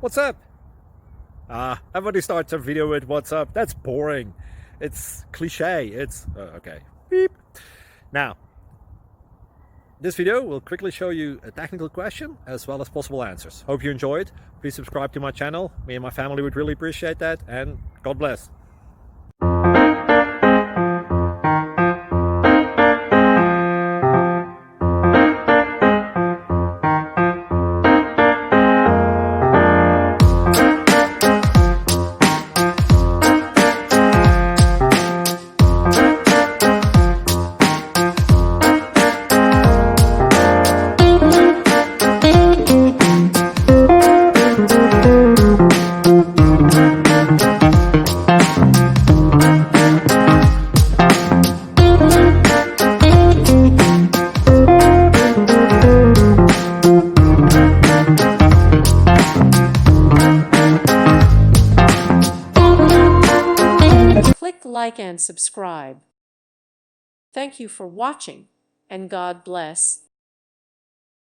What's up? Everybody starts a video with what's up. That's boring. It's cliche. It's okay. Beep. Now, this video will quickly show you a technical question as well as possible answers. Hope you enjoyed. Please subscribe to my channel. Me and my family would really appreciate that, and God bless. Click like and subscribe. Thank you for watching, and God bless.